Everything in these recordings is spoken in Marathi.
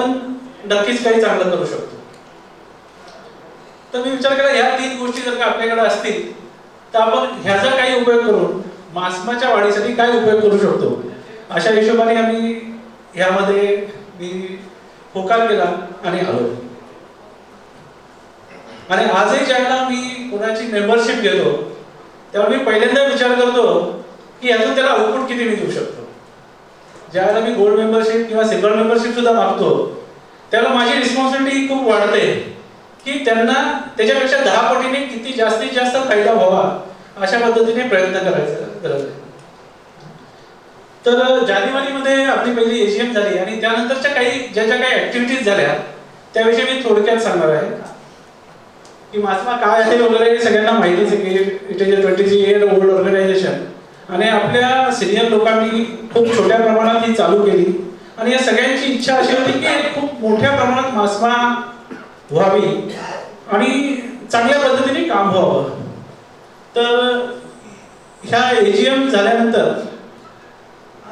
आपण नक्कीच काही चांगलं करू शकतो. तर मी विचार केला ह्या 3 गोष्टी जर का आपल्याकडे असतील तर आपण ह्याचा काही उपयोग करून मास्माच्या वाढीसाठी काय उपयोग करू शकतो, अशा हिशोबाने आम्ही ह्यामध्ये मी होकार केला आणि आलो. आणि आजही ज्यावेळेला मी कोणाची मेंबरशिप घेतो तेव्हा मी पहिल्यांदा विचार करतो की अजून त्याला आउटपुट किती मी देऊ शकतो. ज्यावेळेला मी गोल्ड मेंबरशिप किंवा सिल्वर मेंबरशिप सुद्धा मागतो त्यावेळेला माझी रिस्पॉन्सिबिलिटी खूप वाढते की त्यांना त्याच्यापेक्षा 10 पटीने किती जास्तीत जास्त फायदा व्हावा अशा पद्धतीने प्रयत्न करायचा गरज आहे. तर जानेवारीमध्ये आपली पहिली एजीएम झाली आणि त्यानंतरच्या ज्या काही ऍक्टिव्हिटीज झाल्या त्याविषयी मी थोडक्यात सांगणार आहे की मास्मा काय आहे वगैरे सगळ्यांना माहितीच आहे की it is a 23 year old organisation आणि आपल्या सिनियर लोकांनी खूप छोट्या प्रमाणात ही चालू केली आणि या सगळ्यांची इच्छा अशी होती की खूप मोठ्या प्रमाणात मास्मा व्हावी आणि चांगल्या पद्धतीने काम व्हावं. तर ह्या एजीएम झाल्यानंतर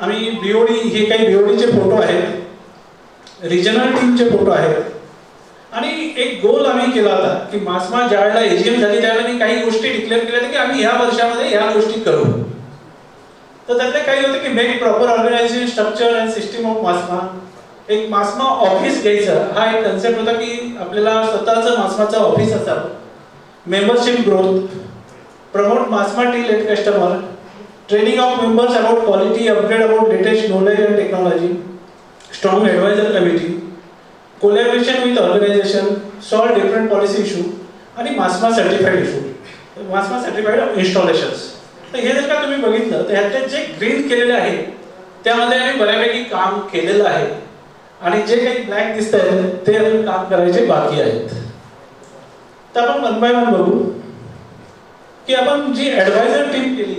आम्ही बीओडी, हे काही बीओडीचे फोटो आहेत, रिजनल टीमचे फोटो आहेत आणि एक गोल आम्ही केला होता की मास्मा ज्या वेळेला एजीएम झाली त्यावेळेला मी काही गोष्टी डिक्लेअर केल्या होत्या की आम्ही ह्या वर्षामध्ये या गोष्टी करू. तर त्यातले काही होते की make proper organization structure and system of MASMA. एक मास्मा ऑफिस घ्यायचं हा एक कन्सेप्ट होता की आपल्याला स्वतःचं मास्माचं ऑफिस असावं. Membership growth, promote MASMA till at customer, training of members about quality, upgrade about latest knowledge and technology, strong advisor committee, collaboration with organization, solve different policy issue आणि MASMA certified issue, MASMA certified installations. तर हे जर का तुम्ही बघितलं तर ह्याचे जे ग्रीन केलेले आहे त्यामध्ये आम्ही बऱ्यापैकी काम केलेलं आहे आणि जे काही ब्लॅक दिसत आहेत ते अजून काम करायचे बाकी आहेत. तर आपण वन बाय वन बघू की आपण जी ॲडवायझर टीम केली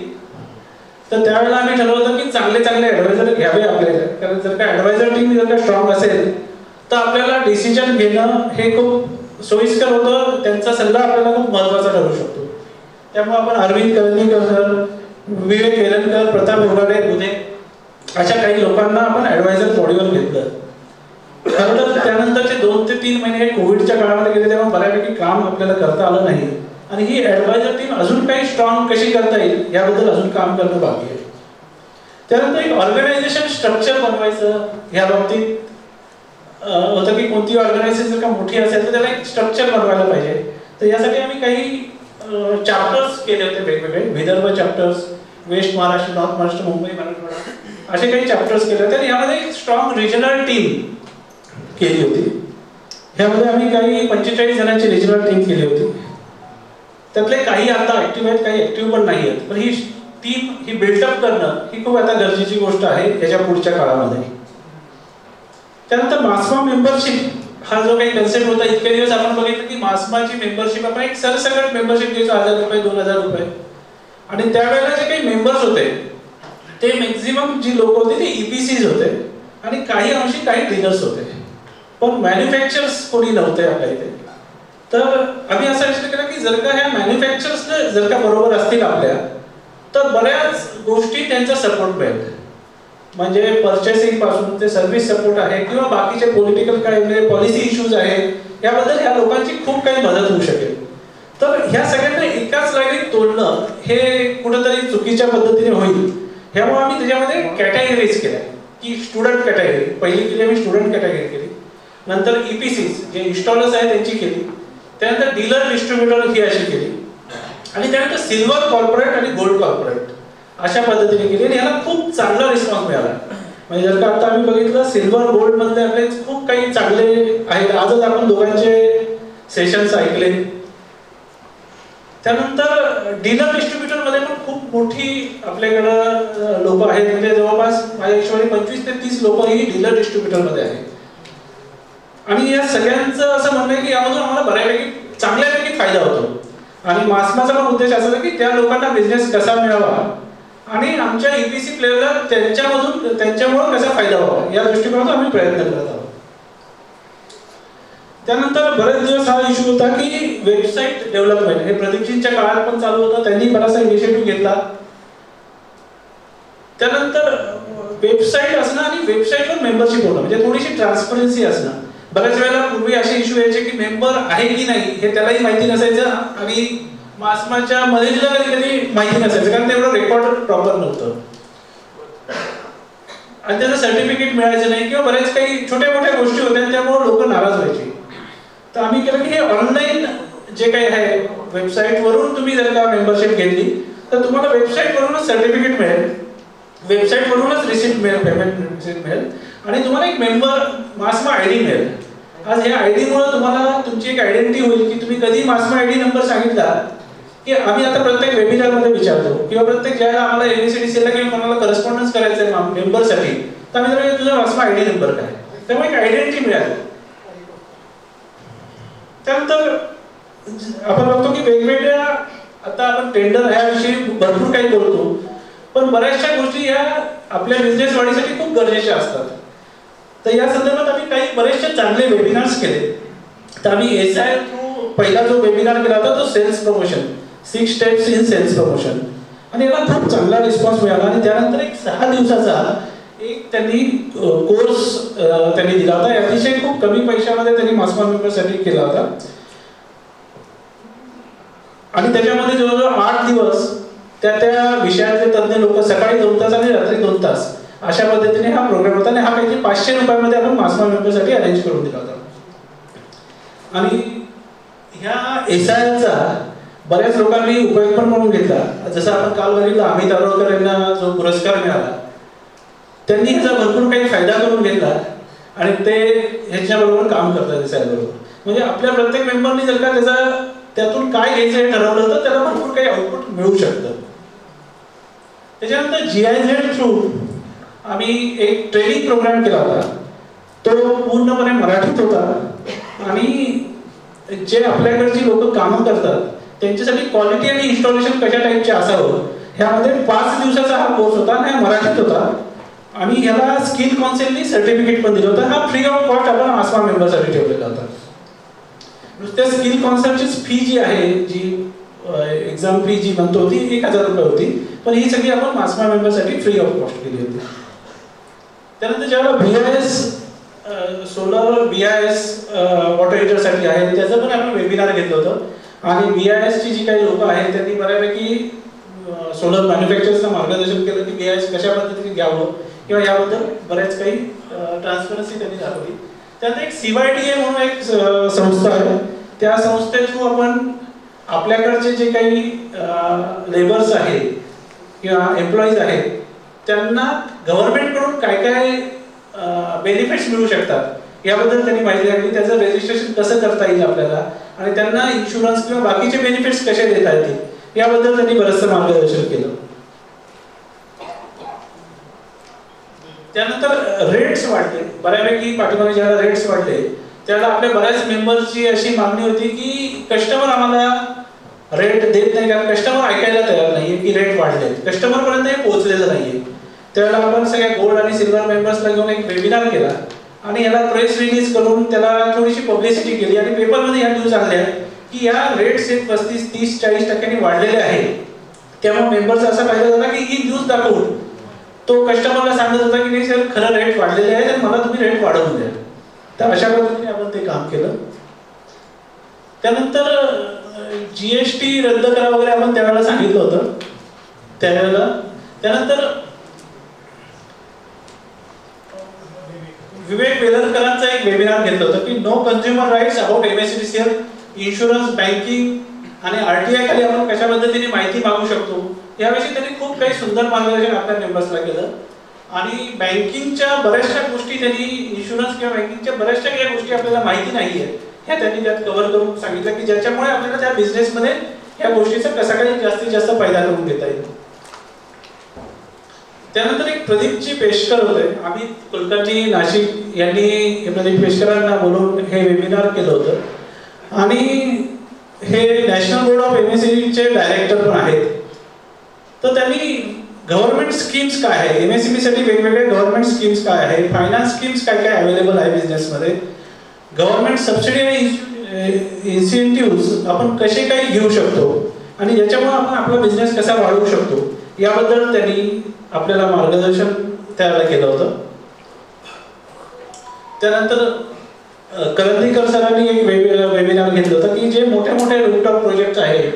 तर त्यावेळेला आम्ही ठरवलं होतं की चांगले ॲडवायझर घ्यावे आपल्याला, कारण जर का ॲडवायझर टीम जर का स्ट्रॉंग असेल तर आपल्याला डिसिजन घेणं हे खूप सोयीस्कर होतं, त्यांचा सल्ला आपल्याला खूप महत्त्वाचा ठरू शकतो. त्यामुळे आपण अरविंद करंदीकर, विवेक वेलणकर, प्रताप उघाडे बुधे अशा काही लोकांना आपण ॲडवायझर बॉडीवर घेतलं. खरं तर त्यानंतरचे 2 ते 3 महिने हे कोविडच्या काळामध्ये गेले तेव्हा बऱ्यापैकी काम आपल्याला करता आलं नाही आणि ही ॲडवायझर टीम अजून काही स्ट्रॉंग कशी करता येईल याबद्दल अजून काम करणं बाकी आहे. त्यानंतर एक ऑर्गनायझेशन स्ट्रक्चर बनवायचं ह्या बाबतीत होतं की कोणती ऑर्गनायझेशन जर का मोठी असेल तर त्याला एक स्ट्रक्चर बनवायला पाहिजे. तर यासाठी आम्ही काही चॅप्टर्स केले होते वेगवेगळे, Vidarbha chapters, west Maharashtra, north Maharashtra, Mumbai, Marathwada असे काही चॅप्टर्स केले होते. यामध्ये एक स्ट्रॉंग रिजनल टीम केली होती. ह्यामध्ये आम्ही काही 45 जणांची रिजनल टीम केली होती. त्यातले काही आता ऍक्टिव्ह आहेत, काही ऍक्टिव्ह पण नाही आहेत. पण ही टीम ही बिल्डअप करणं ही खूप आता गरजेची गोष्ट आहे याच्या पुढच्या काळामध्ये. त्यानंतर मास्मा मेंबरशिप हा जो काही कन्सेप्ट होता, इतके दिवस आपण बघितलं की मास्माची मेंबरशिप आपण एक सरसकट मेंबरशिप घ्यायचो, 1000 रुपये, 2000 रुपये आणि त्यावेळेला जे काही मेंबर्स होते ते मॅक्झिमम जी लोक होते ते ईपीसीज होते आणि काही अंशी काही डीलर्स होते, पण मॅन्युफॅक्चरर्स कोणी नव्हते आपल्या इथे. तर आम्ही असा विचार केला की जर का ह्या मॅन्युफॅक्चरर्स जर का बरोबर असतील आपल्या तर बऱ्याच गोष्टी त्यांचा सपोर्ट मिळेल. म्हणजे पर्चेसिंग पासून ते सर्व्हिस सपोर्ट आहे किंवा बाकीचे पॉलिटिकल काय पॉलिसी इश्यूज आहेत याबद्दल ह्या लोकांची खूप काही मदत होऊ शकेल. तर ह्या सगळ्यांना एकाच लाईनीत तोडणं हे कुठेतरी चुकीच्या पद्धतीने होईल. ह्यामुळे आम्ही त्याच्यामध्ये कॅटेगरीज केल्या की स्टुडंट कॅटेगरी पहिली केली, आम्ही स्टुडंट कॅटेगरी केली. नंतर ईपीसीज जे इन्स्टॉलर्स आहेत त्यांची केली. त्यानंतर डीलर डिस्ट्रीब्युटर ही अशी केली आणि त्यानंतर सिल्वर कॉर्पोरेट आणि गोल्ड कॉर्पोरेट अशा पद्धतीने केली आणि याला खूप चांगला रिस्पॉन्स मिळाला. म्हणजे जर का आता आम्ही बघितलं सिल्वर गोल्ड मधले आपले खूप काही चांगले आहेत. आजच आपण दोघांचे सेशन्स ऐकले. त्यानंतर डीलर डिस्ट्रीब्युटर मध्ये पण खूप मोठी आपल्याकडं लोक आहेत. म्हणजे जवळपास माझ्या हिशोबाने 25 ते 30 लोक ही डीलर डिस्ट्रीब्युटर मध्ये आहेत. आणि या सगळ्यांचं असं म्हणणं आहे की यामधून आम्हाला बऱ्यापैकी चांगल्यापैकी फायदा होतो आणि मास्माचा पण उद्देश असा आहे की त्या लोकांना बिझनेस कसा मिळावा आणि आमच्या ईपीसी प्लेयरला त्यांच्यामुळे कसा फायदा व्हावा या दृष्टिकोनातून आम्ही प्रयत्न करत आहोत. त्यानंतर बरेच दिवस हा इश्यू होता की वेबसाईट डेव्हलपमेंट, हे प्रदीपजींच्या काळात पण चालू होतं, त्यांनी बराचसा इनिशिएटिव्ह घेतला. त्यानंतर वेबसाईट असणं आणि वेबसाईटवर मेंबरशिप होणं म्हणजे थोडीशी ट्रान्सपरन्सी असणं. बऱ्याच वेळेला पूर्वी असे इश्यू यायचे की मेंबर आहे की नाही हे त्यालाही माहिती नसायचं आणि मासमाच्या मदतीला कधी कधी माहिती नसायचं कारण तेवढं रेकॉर्ड प्रॉपर नव्हतं आणि त्याचं सर्टिफिकेट मिळायचं नाही किंवा बऱ्याच काही छोट्या मोठ्या गोष्टी होत्या त्यामुळे लोक नाराज व्हायचे. तर आम्ही केलं की हे ऑनलाईन जे काही आहे वेबसाईटवरून तुम्ही जर का मेंबरशिप घेतली तर तुम्हाला वेबसाईटवरूनच सर्टिफिकेट मिळेल, वेबसाईटवरूनच रिसिप्ट मिळेल, पेमेंट रिसिप्ट मिळेल आणि तुम्हाला एक मेंबर मासमा आय डी मिळेल. आज ह्या आय डीमुळे तुम्हाला तुमची एक आयडेंटिटी होईल की तुम्ही कधी मासमा आय डी नंबर सांगितला की आम्ही आता प्रत्येक वेबिनारमध्ये विचारतो किंवा प्रत्येक ज्याला आम्हाला एमएससीडीसीला किंवा कोणाला करस्पॉन्डन्स करायचं आहे मेंबरसाठी तर आम्ही जर तुझा मासमा आय डी नंबर काय त्यामुळे एक आयडेंटिटी मिळाली. त्यानंतर आपण बघतो की वेगवेगळ्या आता आपण टेंडर ह्याविषयी भरपूर काही बोलतो पण बऱ्याचशा गोष्टी ह्या आपल्या बिझनेस वाढीसाठी खूप गरजेच्या असतात. तर या संदर्भात आम्ही काही बरेचसे चांगले वेबिनार्स केले. तर आम्ही SI थ्रू पहिला जो वेबिनार केला होता तो sales promotion 6 steps in sales promotion आणि याला खूप चांगला रिस्पॉन्स मिळाला आणि त्यानंतर एक 6 दिवसाचा एक त्यांनी कोर्स त्यांनी दिला होता. अतिशय खूप कमी पैशामध्ये त्यांनी मासमा मेंबरसाठी केला होता आणि त्याच्यामध्ये जवळजवळ 8 दिवस त्या विषयातले तज्ञ लोक सकाळी 2 तास आणि रात्री 2 तास अशा पद्धतीने हा प्रोग्राम होता आणि हा काहीतरी 500 रुपयामध्ये आपण मासमा मेंबरसाठी अरेंज करून दिला होता. आणि ह्या SIचा बऱ्याच लोकांनी उपयोग पण म्हणून घेतला. जसं आपण काल बघितलं अमित अरोडकर यांना जो पुरस्कार मिळाला त्यांनी ह्याचा भरपूर काही फायदा करून घेतला आणि ते ह्याच्याबरोबर काम करतात SI बरोबर. म्हणजे आपल्या प्रत्येक मेंबरनी जर का त्यातून काय घ्यायचं हे ठरवलं तर त्याला भरपूर काही आउटपुट मिळू शकतं. त्याच्यानंतर GIZ थ्रू आम्ही एक ट्रेनिंग प्रोग्राम केला होता. तो पूर्णपणे मराठीत होता आणि जे आपल्याकडची लोक कामं करतात त्यांच्यासाठी क्वालिटी आणि इन्स्टॉलेशन कशा टाईपचे असावं ह्यामध्ये 5 दिवसाचा हा कोर्स होता आणि हा मराठीत होता आणि ह्याला स्किल काउन्सिलनी सर्टिफिकेट पण दिलं होतं. हा फ्री ऑफ कॉस्ट आपण मासमा मेंबरसाठी ठेवलेला होता. नुसत्या स्किल काउन्सिलची फी जी आहे जी एक्झाम फी जी म्हणतो ती 1000 रुपये होती पण ही सगळी आपण मासमा मेंबरसाठी फ्री ऑफ कॉस्ट केली होती. त्यानंतर ज्यावेळेला BIS सोलर BIS वॉटर हीटरसाठी आहे त्याचं पण आपण वेबिनार घेतलं होतं आणि BIS ची जी काही लोक आहेत त्यांनी बऱ्यापैकी सोलर मॅन्युफॅक्चरर्सना मार्गदर्शन केलं की BIS कशा पद्धतीने घ्यावं किंवा याबद्दल बऱ्याच काही ट्रान्सपरन्सी त्यांनी दाखवली. त्यानंतर एक CYTA म्हणून एक संस्था आहे त्या संस्थे थ्रू आपण आपल्याकडचे जे काही लेबर्स आहेत किंवा एम्प्लॉईज आहेत त्यांना गव्हर्नमेंटकडून काय काय बेनिफिट्स मिळू शकतात याबद्दल त्यांनी माहिती दिली. त्याचं रजिस्ट्रेशन कसं करता येईल आपल्याला आणि त्यांना इन्शुरन्स किंवा बाकीचे बेनिफिट्स कसे देता येतील याबद्दल त्यांनी बरंचसं मार्गदर्शन केलं. त्यानंतर रेट्स वाढले बऱ्यापैकी. पाठीमागे ज्याला रेट्स वाढले त्याला आपल्या बऱ्याच मेंबर्सची अशी मागणी होती की कस्टमर आम्हाला रेट देत नाही कारण कस्टमर ऐकायला तयार नाहीये की रेट वाढले, कस्टमर पर्यंत हे पोहोचलेलं नाहीये. त्यावेळेला आपण सगळ्या गोल्ड आणि सिल्वर मेंबर्सला घेऊन एक वेबिनार केला आणि याला प्रेस रिलीज करून त्याला थोडीशी पब्लिसिटी केली आणि पेपरमध्ये ह्या न्यूज आल्या की या रेट्स 35, 30, 40% वाढलेले आहेत. त्यामुळे मेंबरचा असा फायदा झाला की ही न्यूज दाखवून तो कस्टमरला सांगत होता की नाही सर खरं रेट वाढलेले आहे तर मला तुम्ही रेट वाढवून द्या. तर अशा पद्धतीने आपण ते काम केलं. त्यानंतर GST रद्द करा वगैरे आपण त्यावेळेला सांगितलं होतं त्यावेळेला. त्यानंतर विवेक वेलरकरांचा एक वेबिनार घेतलं होतं की know consumer rights about MSCDCL, insurance, banking आणि RTI खाली आपण कशा पद्धतीने माहिती मागू शकतो याविषयी त्यांनी खूप काही सुंदर मार्गदर्शन आपल्या मेंबर्सला केलं. आणि बँकिंगच्या बऱ्याचशा गोष्टी त्यांनी इन्शुरन्स किंवा बँकिंगच्या बऱ्याचशा काही गोष्टी आपल्याला माहिती नाहीये ह्या त्यांनी त्यात कव्हर करून सांगितलं की ज्याच्यामुळे आपल्याला त्या बिझनेसमध्ये या गोष्टीचा कसा काही जास्तीत जास्त फायदा करून घेता येईल. त्यानंतर एक प्रदीपजी पेशकर होते. आम्ही कुलकर्णी नाशिक यांनी प्रदीप पेशकरांना बोलवून हे वेबिनार केलं होतं आणि हे नॅशनल बोर्ड ऑफ MSCBचे डायरेक्टर पण आहेत. तर त्यांनी गव्हर्नमेंट स्कीम्स काय आहे, MSCB साठी वेगवेगळे गव्हर्नमेंट स्कीम्स काय आहे, फायनान्स स्कीम्स काय काय अवेलेबल आहे बिझनेसमध्ये, गव्हर्नमेंट सबसिडी आणि इन्सेंटिव्ह आपण कसे काही घेऊ शकतो आणि याच्यामुळे आपण आपला बिझनेस कसा वाढवू शकतो याबद्दल त्यांनी आपल्याला मार्गदर्शन त्यावेळेला केलं होतं. त्यानंतर करंदीकर सरांनी एक वेबिनार घेतलं होतं की जे मोठे मोठे रूफटॉप प्रोजेक्ट आहेत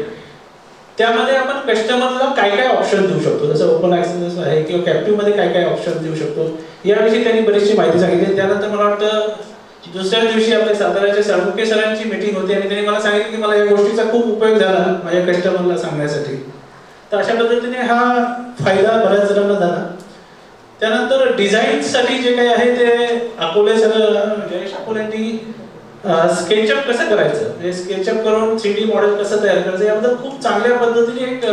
त्यामध्ये आपण कस्टमरला काय काय ऑप्शन देऊ शकतो, जसं ओपन ॲक्सेस आहे किंवा कॅप्टिव्हमध्ये काय काय ऑप्शन देऊ शकतो याविषयी त्यांनी बरीचशी माहिती सांगितली. त्यानंतर मला वाटतं दुसऱ्या दिवशी आपल्या साताऱ्याच्या साळुंखे सरांची मीटिंग होती आणि त्यांनी मला सांगितलं की मला या गोष्टीचा खूप उपयोग झाला माझ्या कस्टमरला सांगण्यासाठी. तर अशा पद्धतीने हा फायदा बऱ्याच जणांना झाला. त्यानंतर डिझाईनसाठी जे काही आहे ते अकोले सर जयेश अकोलेंनी स्केचअप कसं करायचं, म्हणजे स्केचअप करून 3D मॉडेल कसं तयार करायचं याबद्दल खूप चांगल्या पद्धतीने एक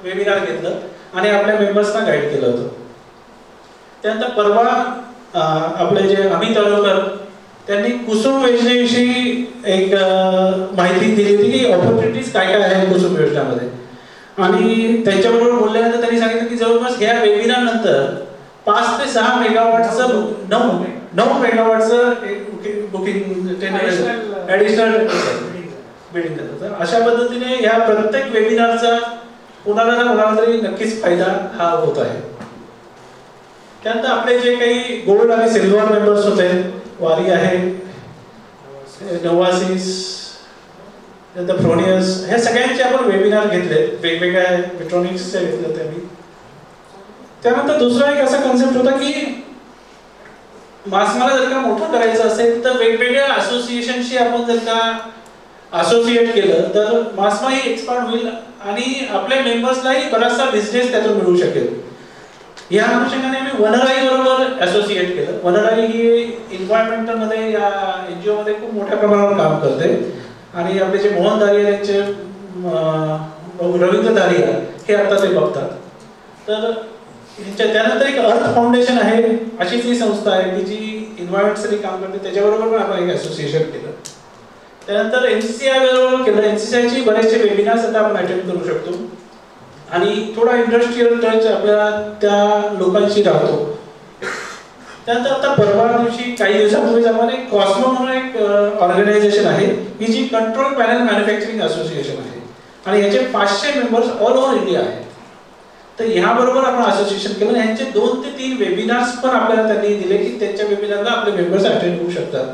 वेबिनार घेतलं आणि आपल्या मेंबर्सना गाईड केलं होतं. त्यानंतर परवा आपले जे अमित अरोकर त्यांनी कुसुम योजनेविषयी एक माहिती दिली होती की ऑपॉर्च्युनिटीज काय काय आहेत कुसुम योजनेमध्ये. आणि त्यांच्याबरोबर बोलल्यानंतर त्यांनी सांगितलं की जवळपास ह्या वेबिनार नंतर 5 ते 6 मेगावॉटचं 9 मेगावॉटचं बुकिंग ॲडिशनल बिल्डिंग करतात. अशा पद्धतीने ह्या प्रत्येक वेबिनारचा कोणाला ना कोणाला तरी नक्कीच फायदा हा होत आहे. त्यानंतर आपले जे काही गोल्ड आणि सिल्वर मेंबर्स होते, वारी आहे, नवासीस, नंतर फ्रोनियस, ह्या सगळ्यांचे आपण वेबिनार घेतले, वेगवेगळ्या इलेक्ट्रॉनिक्सचे घेतले होते मी. त्यानंतर दुसरा एक असा कन्सेप्ट होता की मासमाला जर का मोठं करायचं असेल तर वेगवेगळ्या असोसिएशनशी आपण जर का असोसिएट केलं तर मासमा ही एक्सपांड होईल आणि आपल्या मेंबर्सलाही बराचसा बिझनेस त्यातून मिळू शकेल. या अनुषंगाने आम्ही वनराई बरोबर असोसिएट केलं. वनराई ही एन्व्हायरमेंटल मध्ये या NGO मध्ये खूप मोठ्या प्रमाणावर काम करते आणि आपले जे मोहन दारिया यांचे रवींद्र दारिया हे आता ते बघतात. तर त्यानंतर एक अर्थ फाउंडेशन आहे, अशीच ही संस्था आहे की जी एन्व्हायरमेंटसाठी काम करते, त्याच्याबरोबर पण आपण एक असोसिएशन केलं. त्यानंतर NCCI बरोबर केलं. NCCI ची बरेचसे वेबिनार्स आता आपण अटेंड करू शकतो आणि थोडा इंडस्ट्रियल टच आपल्याला त्या लोकांशी राहतो. त्यानंतर आता परवा दिवशी काही दिवसापूर्वीच आम्हाला एक कॉस्मो म्हणून एक ऑर्गनायझेशन आहे की जी कंट्रोल पॅनल मॅन्युफॅक्चरिंग असोसिएशन आहे आणि याचे 500 मेंबर्स ऑल ओव्हर इंडिया आहेत. तर ह्याबरोबर आपण असोसिएशन केलं. यांचे 2 ते 3 वेबिनार्स पण आपल्याला त्यांनी दिले की त्यांच्या वेबिनारला आपले मेंबर्स अटेंड होऊ शकतात.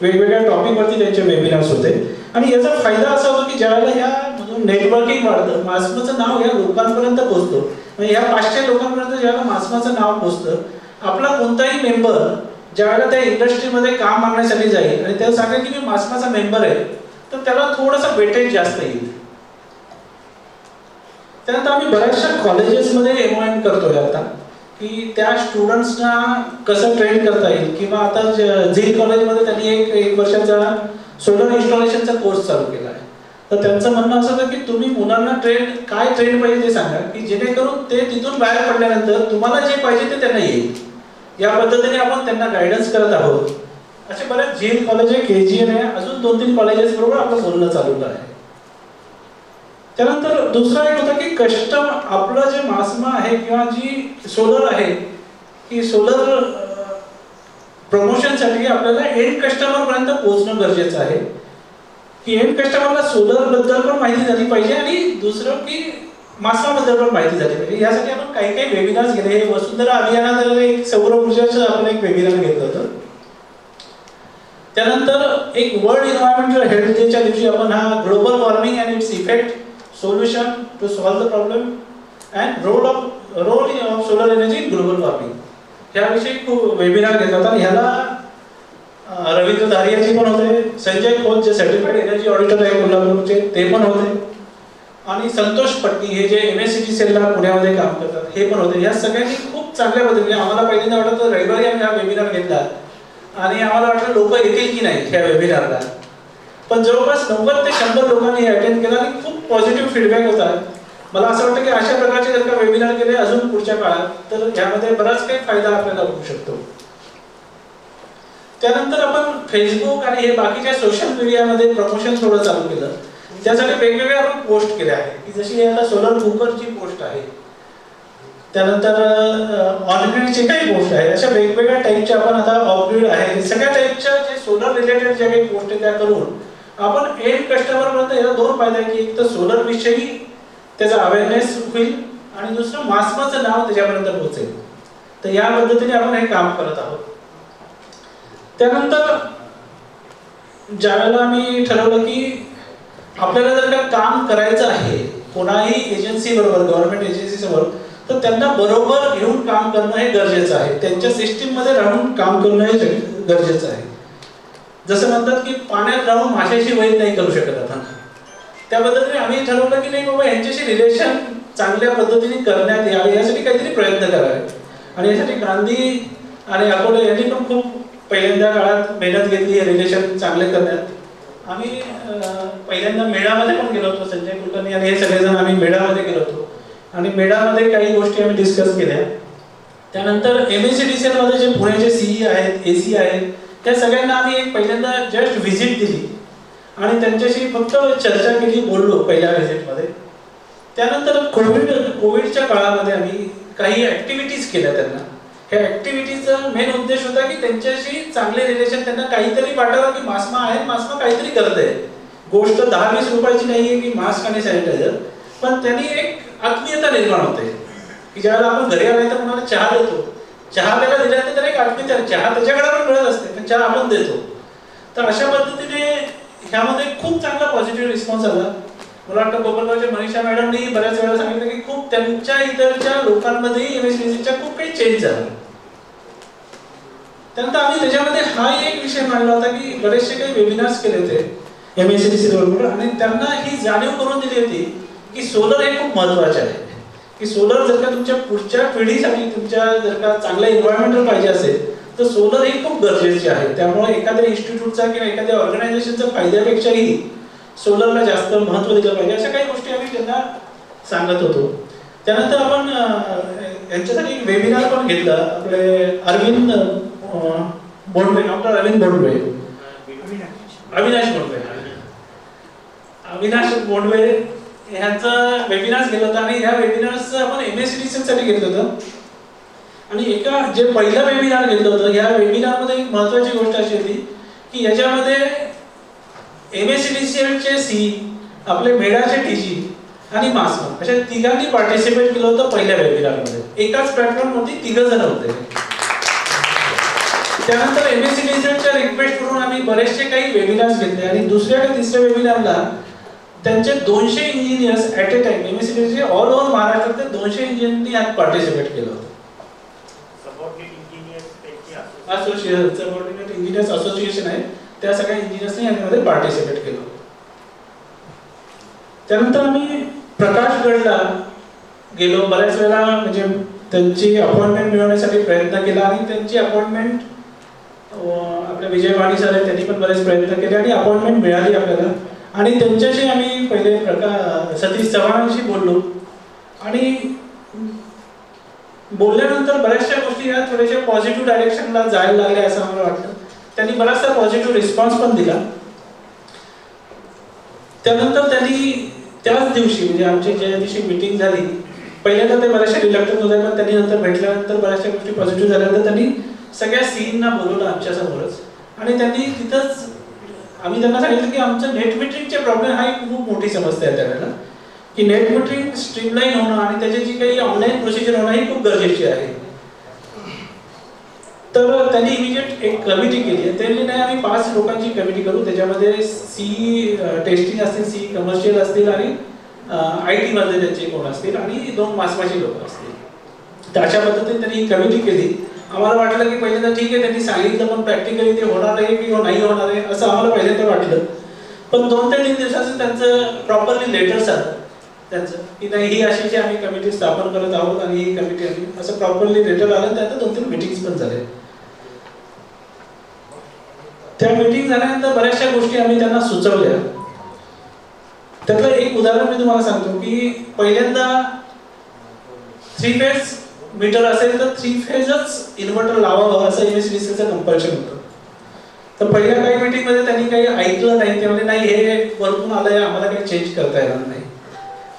वेगवेगळ्या टॉपिकवरती त्यांचे वेबिनार्स होते आणि याचा फायदा असा होतो की ज्यावेळेला ह्यामधून नेटवर्किंग वाढतं, मासमाचं नाव या लोकांपर्यंत पोहोचतो. म्हणजे ह्या 500 लोकांपर्यंत ज्यावेळेला मासमाचं नाव पोहोचतं, आपला कोणताही मेंबर ज्यावेळेला त्या इंडस्ट्रीमध्ये काम मागण्यासाठी जाईल आणि त्याला सांगेल की मी मासमाचा मेंबर आहे तर त्याला थोडंसं वेटेज जास्त येईल. त्यानंतर आम्ही बऱ्याचशा कॉलेजेसमध्ये एमओएन करतोय आता की त्या स्टुडंट्सना कसं ट्रेन करता येईल किंवा आता झील कॉलेजमध्ये त्यांनी एक वर्षाचा सोलर इन्स्टॉलेशनचा कोर्स चालू केला आहे. तर त्यांचं म्हणणं असं होतं की तुम्ही मुलांना काय ट्रेन पाहिजे ते सांगा की जेणेकरून ते तिथून बाहेर पडल्यानंतर तुम्हाला जे पाहिजे ते त्यांना येईल. या पद्धतीने आपण त्यांना गायडन्स करत आहोत. असे बरेच झील कॉलेज आहे, KGN आहे, अजून 2-3 कॉलेजेस बरोबर आपलं बोलणं चालू आहे. त्यानंतर दुसरा एक होता की आपलं जे मासमा आहे किंवा जी सोलर आहे की सोलर प्रमोशनसाठी आपल्याला एंड कस्टमर पर्यंत पोहोचणं गरजेचं आहे की एंड कस्टमरला सोलर बद्दल पण माहिती झाली पाहिजे आणि दुसरं की मासमा बद्दल पण माहिती झाली पाहिजे. यासाठी आपण काही काही वेबिनार्स घेतले. हे वसुंधरा अभियानात एक सौर ऊर्जाचं आपण एक वेबिनार घेतलं होतं. त्यानंतर एक वर्ल्ड एन्व्हायरमेंटल हेल्थ डेच्या दिवशी आपण हा global warming and its effect solution to solve the problem and role of solar energy in global warming ह्याविषयी खूप वेबिनार घेतला होता. ह्याला रवींद्र दारियाजी पण होते, संजय खोत जे सर्टिफाईड एनर्जी ऑडिटर आहे कोल्हापूरचे ते पण होते आणि संतोष पट्टी हे जे MSCG सेलला पुण्यामध्ये काम करतात हे पण होते. या सगळ्यांनी खूप चांगल्या पद्धतीने आम्हाला पहिल्यांदा वाटतं रविवारी आम्ही हा वेबिनार घेतला आणि आम्हाला वाटलं लोक येतील की नाही ह्या वेबिनारला, पण जवळपास 90 ते 100 लोकांनी अटेंड केला आणि खूप पॉझिटिव्ह फीडबॅक होता. मला असं वाटतं की अशा प्रकारचे जर का वेबिनार केले अजून पुढच्या काळात तर यामध्ये बराच काही फायदा आपल्याला होऊ शकतो. त्यानंतर आपण फेसबुक आणि हे बाकीच्या सोशल मीडियामध्ये प्रमोशन थोडं चालू केलं. त्यासाठी वेगवेगळे आपण पोस्ट केले आहे की जशी आता सोलर कुकरची पोस्ट आहे, त्यानंतर ऑनग्रीडची काही पोस्ट आहे, अशा वेगवेगळ्या टाईपच्या आपण आता ऑफग्रीड आहे, सगळ्या टाईपच्या जे सोलर रिलेटेड ज्या काही पोस्ट त्या करून आपण एंड कस्टमर पर्यंत याला 2 फायदे आहे की एक तर सोलर विषयी त्याचा अवेअरनेस होईल आणि दुसरं मासमाचं नाव त्याच्यापर्यंत पोहोचेल. तर या पद्धतीने आपण हे काम करत आहोत. त्यानंतर ज्यावेळेला आम्ही ठरवलं की आपल्याला जर का काम करायचं आहे कोणाही एजन्सी बरोबर, गव्हर्नमेंट एजन्सी समोर, तर त्यांना बरोबर घेऊन काम करणं हे गरजेचं आहे. त्यांच्या सिस्टीम मध्ये राहून काम करणं हे गरजेचं आहे. जसं म्हणतात की पाण्यात राहून माशाशी वैध नाही करू शकत आपण. त्या पद्धतीने आम्ही ठरवलं की नाही बाबा यांच्याशी रिलेशन चांगल्या पद्धतीने करण्यात यावे, यासाठी काहीतरी प्रयत्न करावे. आणि यासाठी गांधी आणि अकोले यांनी पण खूप पहिल्यांदा काळात मेहनत घेतली हे रिलेशन चांगले करण्यात. आम्ही पहिल्यांदा मेळामध्ये पण गेलो होतो, संजय कुलकर्णी आणि हे सगळेजण आम्ही मेळामध्ये गेलो होतो आणि मेळामध्ये काही गोष्टी आम्ही डिस्कस केल्या. त्यानंतर MSEDCL मध्ये जे पुण्याचे CE आहेत, AC आहेत, त्या सगळ्यांना आम्ही एक पहिल्यांदा जस्ट व्हिजिट दिली आणि त्यांच्याशी फक्त चर्चा केली, बोललो पहिल्या व्हिजिटमध्ये. त्यानंतर कोविडच्या काळामध्ये आम्ही काही ऍक्टिव्हिटीज केल्या त्यांना. ह्या ऍक्टिव्हिटीजचा मेन उद्देश होता की त्यांच्याशी चांगले रिलेशन, त्यांना काहीतरी वाटावं की मास्मा आहे, मास्मा काहीतरी करते. गोष्ट 10-20 रुपयाची नाहीये की मास्क आणि सॅनिटायझर, पण त्यांनी एक आत्मीयता निर्माण होते की ज्यावेळेला आपण घरी आले तर कोणाला चहा देतो, चहा त्याला दिल्यानंतर एक आत्मीयता, चहा त्याच्याकडे पण मिळत असते पण चहा आपण देतो. तर अशा पद्धतीने ह्यामध्ये खूप चांगला पॉझिटिव्ह रिस्पॉन्स आला. मला वाटतं कोकणगावच्या मनीषा मॅडमनी बऱ्याच वेळा सांगितलं की खूप त्यांच्या इतरच्या लोकांमध्ये MSEDCLच्या खूप काही चेंज झाला. त्यानंतर आम्ही त्याच्यामध्ये हा एक विषय मांडला होता की बरेचसे काही वेबिनार्स केले होते MSEDCL बरोबर आणि त्यांना ही जाणीव करून दिली होती की सोलर हे खूप महत्त्वाचे आहे. की सोलर जर का तुमच्या पुढच्या पिढीसाठी तुमच्या जर का चांगलं एन्व्हायरमेंट पाहिजे असेल तर सोलर ही खूप गरजेचे आहे. त्यामुळे एखाद्या इन्स्टिट्यूटचा किंवा एखाद्या ऑर्गनायझेशनचा फायद्यापेक्षाही सोलरला जास्त महत्त्व दिलं पाहिजे, अशा काही गोष्टी आम्ही त्यांना सांगत होतो. त्यानंतर आपण यांच्यासाठी एक वेबिनार पण घेतला. आपले अरविंद बोंडवे, डॉक्टर अरविंद बोंडवे, अविनाश बोंडवे ह्यांचं वेबिनार्स घेतलं होतं आणि ह्या वेबिनार्स आपण MSEDCL साठी घेतलं होतं. आणि एका जे पहिलं वेबिनार घेतलं होतं, या वेबिनारमध्ये एक महत्त्वाची गोष्ट अशी होती की याच्यामध्ये MSEDCLचे CE, आपले मेडाचे TG आणि मास्मा अशा तिघांनी पार्टिसिपेट केलं होतं पहिल्या वेबिनारमध्ये. एकाच प्लॅटफॉर्मवरती 3 जण होते. त्यानंतर MSEDCLच्या रिक्वेस्ट करून आम्ही बरेचसे काही वेबिनार्स घेतले आणि दुसऱ्या आणि तिसऱ्या वेबिनारला त्यांचे 200 engineers at A time MSEDCL all over महाराष्ट्रातले 200 इंजिनियरनी यात पार्टिसिपेट केलं होतं. सबऑर्डिनेट इंजिनियर्स असोसिएशन आहे, त्या सगळ्या इंजिनियर्सनी यामध्ये पार्टिसिपेट केलं. त्यानंतर आम्ही प्रकाशगडला गेलो. बऱ्याच वेळा म्हणजे त्यांची अपॉइंटमेंट मिळवण्यासाठी प्रयत्न केला आणि त्यांची अपॉइंटमेंट आपल्या विजय वाणी सर आहेत, त्यांनी पण बरेच प्रयत्न केले आणि अपॉइंटमेंट मिळाली आपल्याला. आणि त्यांच्याशी आम्ही पहिले सतीश चव्हाणांशी बोललो आणि बोलल्यानंतर बऱ्याचशा गोष्टी या थोड्याशा पॉझिटिव्ह डायरेक्शनला जायला लागल्या असं मला वाटतं. त्यांनी बराचसा पॉझिटिव्ह रिस्पॉन्स पण दिला. त्यानंतर त्यांनी त्याच दिवशी म्हणजे आमची ज्या दिवशी मीटिंग झाली, पहिल्यांदा ते बऱ्याचशा रिलक्टंट होते पण त्यांनी नंतर भेटल्यानंतर बऱ्याचशा गोष्टी पॉझिटिव्ह झाल्यानंतर त्यांनी सगळ्या सीईंना बोलवलं आमच्या समोरच आणि त्यांनी तिथंच आम्ही त्यांना सांगितलं की आमचं नेट मीटरिंगचे प्रॉब्लेम हा एक खूप मोठी समस्या आहे त्यावेळेला, की नेट मीटरिंग स्ट्रीमलाईन होणं आणि त्याची जी काही ऑनलाईन प्रोसिजर होणं ही खूप गरजेची आहे. तर त्यांनी इमिजिएट एक कमिटी केली आहे. त्यांनी नाही आम्ही 5 लोकांची कमिटी करू, त्याच्यामध्ये CE टेस्टिंग असतील, CE कमर्शियल असतील आणि IT मध्ये त्यांचे कोण असतील आणि 2 मास्माचे लोक असतील. तर अशा पद्धतीने त्यांनी कमिटी केली. आम्हाला वाटलं की पहिल्यांदा ठीक आहे त्यांनी सांगितलं पण प्रॅक्टिकली ते होणार आहे की नाही होणार आहे असं आम्हाला पहिल्यांदा वाटलं. पण 2 ते 3 दिवसाचं त्यांचं प्रॉपरली लेटर्स आलं त्यांचं की नाही ही अशी आम्ही कमिटी स्थापन करत आहोत आणि ही कमिटी आम्ही असं प्रॉपरली लेटर आलं. त्यानंतर 2-3 मीटिंग्स पण झाले. त्या मीटिंग झाल्यानंतर बऱ्याचशा गोष्टी आम्ही त्यांना सुचवल्या. त्यातलं एक उदाहरण मी तुम्हाला सांगतो की पहिल्यांदा 3 फेज मीटर असेल तर 3 फेजच इन्व्हर्टर लावावं असं MSEDCLचं कंपल्शन होतं. तर पहिल्या काही मीटिंगमध्ये त्यांनी काही ऐकलं नाही, ते म्हणजे नाही हे वरतून आलंय आम्हाला काही चेंज करता येणार नाही.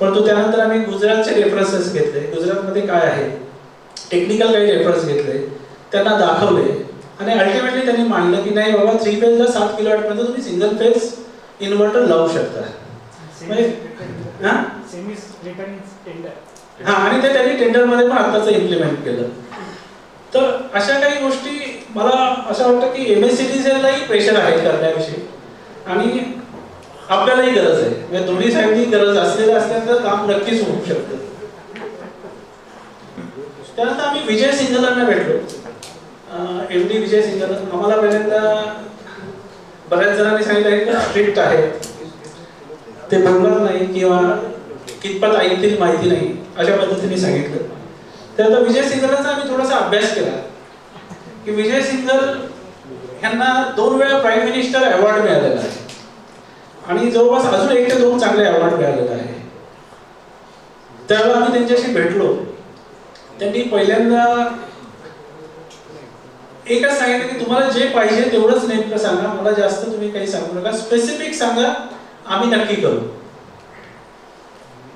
परंतु त्यानंतर आम्ही गुजरातचे रेफरन्सेस घेतले, गुजरातमध्ये काय आहे टेक्निकल काही रेफरन्स घेतले, त्यांना दाखवले आणि अल्टिमेटली त्यांनी मांडलं की नाही बाबा 3 फेजला 7 किलोवॅट पर्यंत तुम्ही सिंगल फेज इन्व्हर्टर लावू शकता. आणि ते त्यांनी टेंडरमध्ये पण आताच इम्प्लिमेंट केलं. तर अशा काही गोष्टी मला असं वाटतं की MSCDCLलाही प्रेशर आहे करण्याविषयी आणि आपल्यालाही गरज आहे. म्हणजे दोन्ही साईडनी गरज असलेलं असल्यानंतर काम नक्कीच होऊ शकतं. त्यानंतर आम्ही विजय सिंघलांना भेटलो. MD विजय सिंघल आम्हाला पहिल्यांदा बऱ्याच जणांनी सांगितलं की स्ट्रिक्ट आहे, ते बोलणार नाही किंवा कितपत ऐकतील माहिती नाही, अशा पद्धतीने सांगितलं. त्यानंतर विजय सिंघलांचा आम्ही थोडासा अभ्यास केला की विजय सिंघल यांना 2 वेळा प्राईम मिनिस्टर अवॉर्ड मिळालेला आहे आणि जवळपास अजून 1 ते 2 चांगले अवॉर्ड मिळालेले आहे. त्यावेळेला आम्ही त्यांच्याशी भेटलो. त्यांनी पहिल्यांदा एकच सांगितलं की तुम्हाला जे पाहिजे तेवढंच नेमकं सांगा, मला जास्त तुम्ही काही सांगू नका, स्पेसिफिक सांगा, आम्ही नक्की करू.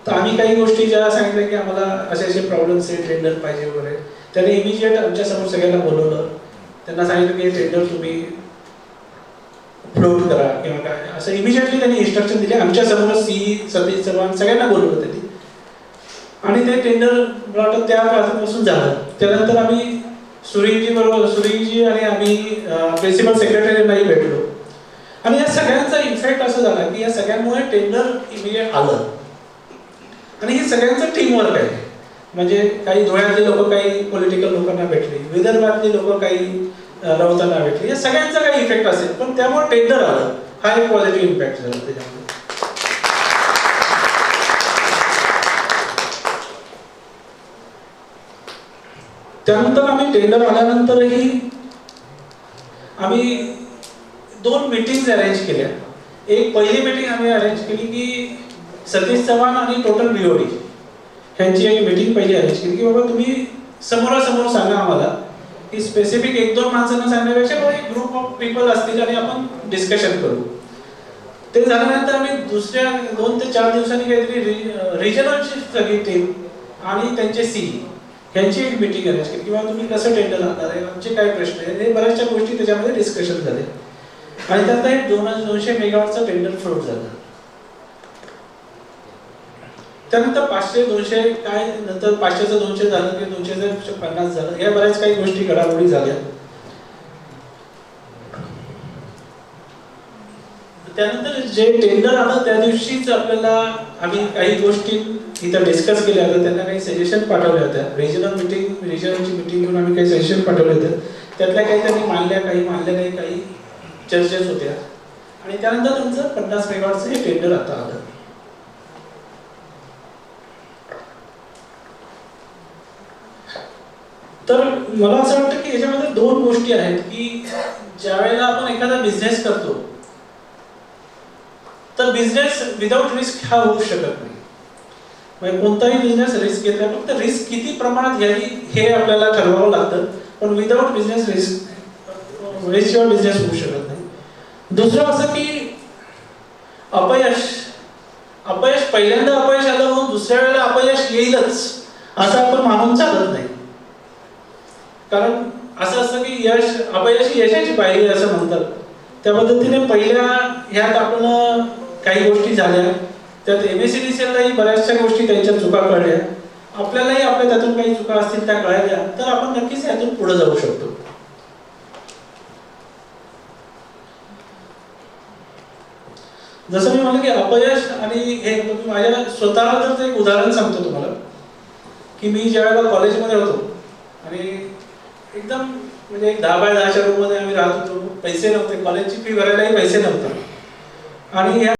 तर आम्ही काही गोष्टी ज्या सांगितल्या की आम्हाला असे असे प्रॉब्लेम्स आहे, टेंडर पाहिजे वगैरे, त्याने इमिजिएट आमच्या समोर सगळ्यांना बोलवलं. त्यांना सांगितलं की टेंडर तुम्ही फ्लोट करा किंवा काय असं इमिजिएटली त्यांनी इन्स्ट्रक्शन दिले. आमच्या समोर सतीश चव्हाण सगळ्यांना बोलवलं त्यांनी आणि ते टेंडर मला वाटतं त्या काळापासून झालं. त्यानंतर आम्ही सुरीजी आणि आम्ही प्रिन्सिपल सेक्रेटरींनाही भेटलो आणि या सगळ्यांचा इफेक्ट असं झाला की या सगळ्यांमुळे टेंडर इमिजिएट आलं आणि हे सगळ्यांचं टीमवर्क आहे. म्हणजे काही धुळ्यातले लोक काही पॉलिटिकल लोकांना भेटले, विदर्भातले लोक काही राऊतांना भेटले, या सगळ्यांचा काही इफेक्ट असेल पण त्यामुळे टेंडर आलं. हा एक पॉझिटिव्ह इम्पॅक्ट झाला त्याच्यामध्ये. त्यानंतर आम्ही टेंडर आल्यानंतरही आम्ही 2 मीटिंग्स अरेंज केल्या. एक पहिली मीटिंग आम्ही अरेंज केली की सतीश चव्हाण आणि टोटल BOD ह्यांची एक मीटिंग पहिली अरेंज केली की बाबा तुम्ही समोरासमोर सांगा आम्हाला की स्पेसिफिक 1-2 माणसांना सांगण्यापेक्षा एक ग्रुप ऑफ पीपल असतील आणि आपण डिस्कशन करू. ते झाल्यानंतर आम्ही दुसऱ्या 2 ते 4 दिवसांनी काहीतरी रिजनलची सगळी टीम आणि त्यांचे CE यांची एक मीटिंग अरेंज केली किंवा तुम्ही कसं टेंडर आणणार आहे, आमचे काय प्रश्न आहेत, हे बऱ्याचशा गोष्टी त्याच्यामध्ये डिस्कशन झाले आणि त्यात एक 200 मेगावॉटचं टेंडर फ्लोट झालं. त्यानंतर 500-200 काय, नंतर 500चं 200 झालं की 200चं 50 झालं, या बऱ्याच काही गोष्टी घडामोडी झाल्या. त्यानंतर जे टेंडर आलं त्या दिवशीच आपल्याला आम्ही काही गोष्टी इथं डिस्कस केल्या होत्या, त्यांना काही सजेशन पाठवल्या होत्या. रिजनलची मीटिंग घेऊन आम्ही काही सजेशन पाठवले होते. त्यातल्या काही त्यांनी मानल्या, काही मानल्या नाही, काही चर्चेस होत्या आणि त्यानंतर तुमचं 50 मेगावॉटचं हे टेंडर आता आलं. तर मला असं वाटतं की याच्यामध्ये 2 गोष्टी आहेत की ज्या वेळेला आपण एखादा बिझनेस करतो तर बिझनेस विदाउट रिस्क हा होऊ शकत नाही. म्हणजे कोणताही बिझनेस रिस्क घेतला, फक्त रिस्क किती प्रमाणात घ्यावी हे आपल्याला ठरवावं लागतं, पण विदाउट बिझनेस रिस्कशिवाय बिझनेस होऊ शकत नाही. दुसरं असं की अपयश पहिल्यांदा अपयश आलं म्हणून दुसऱ्या वेळेला अपयश येईलच असं आपण मानून चालत नाही. कारण असं असतं की अपयश ही यशाची पायरी असं म्हणतात. त्या पद्धतीने पहिल्या ह्यात आपण काही गोष्टी झाल्या, त्यात MSCDCLलाही बऱ्याचशा गोष्टी त्यांच्या चुका कळल्या, आपल्यालाही आपल्या त्यातून काही चुका असतील त्या कळल्या, तर आपण नक्कीच यातून पुढे जाऊ शकतो. जसं मी म्हणलं की अपयश आणि हे माझ्या स्वतःच एक उदाहरण सांगतो तुम्हाला की मी ज्या वेळेला कॉलेजमध्ये होतो आणि एकदम म्हणजे एक 10 बाय 10च्या रूम मध्ये आम्ही राहत होतो, पैसे नव्हते, कॉलेजची फी भरायलाही पैसे नव्हते आणि